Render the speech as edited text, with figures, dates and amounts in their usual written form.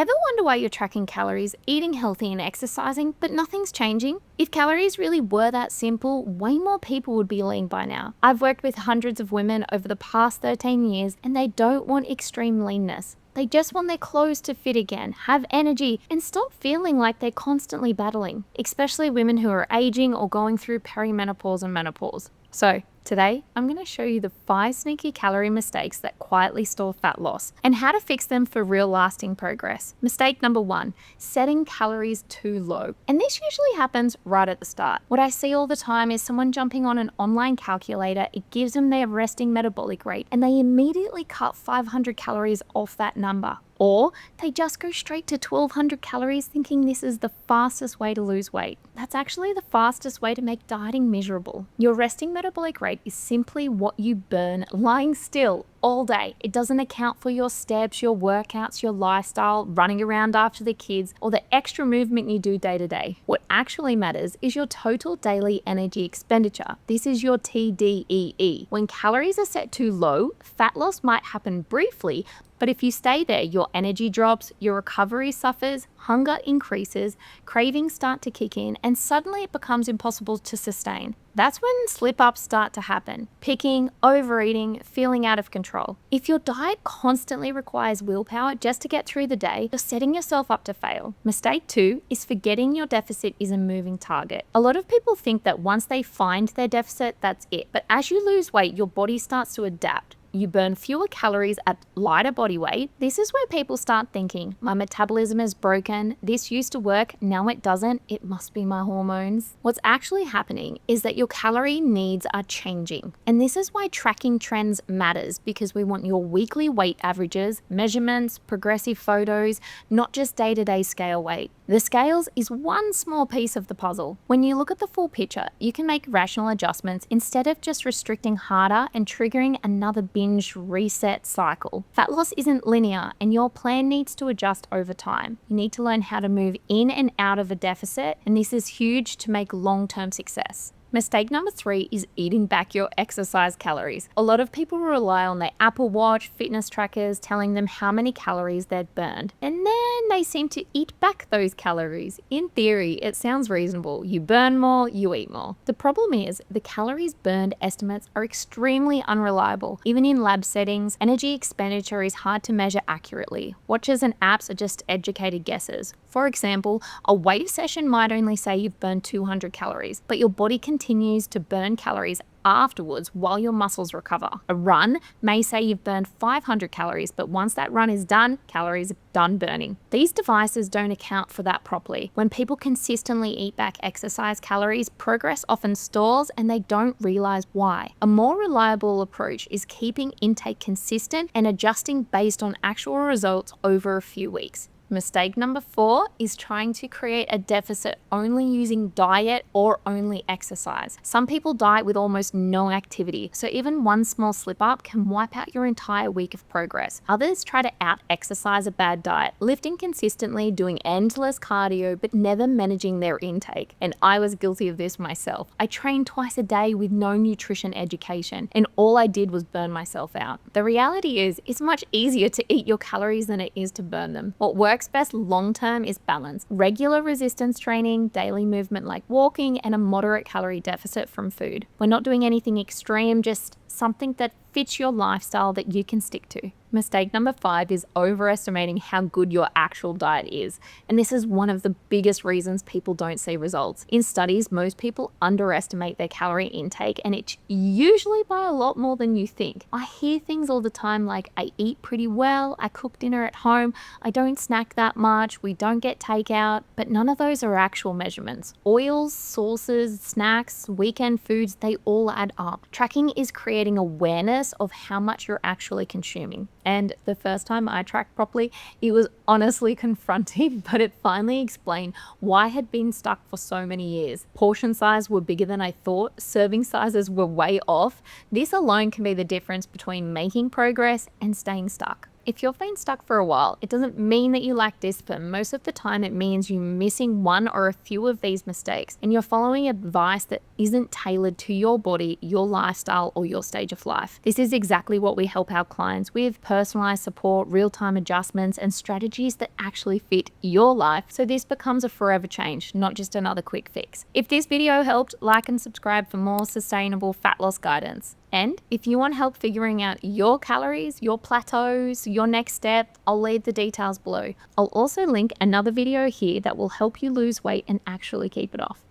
Ever wonder why you're tracking calories, eating healthy and exercising, but nothing's changing? If calories really were that simple, way more people would be lean by now. I've worked with hundreds of women over the past 13 years, and they don't want extreme leanness. They just want their clothes to fit again, have energy, and stop feeling like they're constantly battling, especially women who are aging or going through perimenopause and menopause. So, today, I'm going to show you the 5 sneaky calorie mistakes that quietly stall fat loss and how to fix them for real lasting progress. Mistake number 1, setting calories too low. And this usually happens right at the start. What I see all the time is someone jumping on an online calculator, it gives them their resting metabolic rate, and they immediately cut 500 calories off that number. Or they just go straight to 1200 calories thinking this is the fastest way to lose weight. That's actually the fastest way to make dieting miserable. Your resting metabolic rate is simply what you burn lying still all day. It doesn't account for your steps, your workouts, your lifestyle, running around after the kids, or the extra movement you do day to day. What actually matters is your total daily energy expenditure. This is your TDEE. When calories are set too low, fat loss might happen briefly, but if you stay there, your energy drops, your recovery suffers, hunger increases, cravings start to kick in, and suddenly it becomes impossible to sustain. That's when slip-ups start to happen. Picking, overeating, feeling out of control. If your diet constantly requires willpower just to get through the day, you're setting yourself up to fail. Mistake 2 is forgetting your deficit is a moving target. A lot of people think that once they find their deficit, that's it. But as you lose weight, your body starts to adapt. You burn fewer calories at lighter body weight. This is where people start thinking, my metabolism is broken, this used to work, now it doesn't, it must be my hormones. What's actually happening is that your calorie needs are changing. And this is why tracking trends matters, because we want your weekly weight averages, measurements, progressive photos, not just day-to-day scale weight. The scales is one small piece of the puzzle. When you look at the full picture, you can make rational adjustments instead of just restricting harder and triggering another binge reset cycle. Fat loss isn't linear, and your plan needs to adjust over time. You need to learn how to move in and out of a deficit, and this is huge to make long-term success. Mistake number 3 is eating back your exercise calories. A lot of people rely on their Apple Watch, fitness trackers telling them how many calories they've burned, and then they seem to eat back those calories. In theory, it sounds reasonable. You burn more, you eat more. The problem is the calories burned estimates are extremely unreliable. Even in lab settings, energy expenditure is hard to measure accurately. Watches and apps are just educated guesses. For example, a weight session might only say you've burned 200 calories, but your body continues to burn calories afterwards while your muscles recover. A run may say you've burned 500 calories, but once that run is done, calories are done burning. These devices don't account for that properly. When people consistently eat back exercise calories, progress often stalls and they don't realize why. A more reliable approach is keeping intake consistent and adjusting based on actual results over a few weeks. Mistake number 4 is trying to create a deficit only using diet or only exercise. Some people diet with almost no activity, so even one small slip up can wipe out your entire week of progress. Others try to out-exercise a bad diet, lifting consistently, doing endless cardio, but never managing their intake. And I was guilty of this myself. I trained twice a day with no nutrition education, and all I did was burn myself out. The reality is, it's much easier to eat your calories than it is to burn them. What works best long-term is balance. Regular resistance training, daily movement like walking, and a moderate calorie deficit from food. We're not doing anything extreme, just something that fits your lifestyle that you can stick to. Mistake number 5 is overestimating how good your actual diet is. And this is one of the biggest reasons people don't see results. In studies, most people underestimate their calorie intake, and it's usually by a lot more than you think. I hear things all the time like, I eat pretty well, I cook dinner at home, I don't snack that much, we don't get takeout, but none of those are actual measurements. Oils, sauces, snacks, weekend foods, they all add up. Tracking is creating awareness of how much you're actually consuming. And the first time I tracked properly, it was honestly confronting, but it finally explained why I had been stuck for so many years. Portion size were bigger than I thought, serving sizes were way off. This alone can be the difference between making progress and staying stuck. If you've been stuck for a while, it doesn't mean that you lack discipline. Most of the time, it means you're missing one or a few of these mistakes and you're following advice that isn't tailored to your body, your lifestyle, or your stage of life. This is exactly what we help our clients with: personalized support, real-time adjustments, and strategies that actually fit your life, so this becomes a forever change, not just another quick fix. If this video helped, like and subscribe for more sustainable fat loss guidance. And if you want help figuring out your calories, your plateaus, your next step, I'll leave the details below. I'll also link another video here that will help you lose weight and actually keep it off.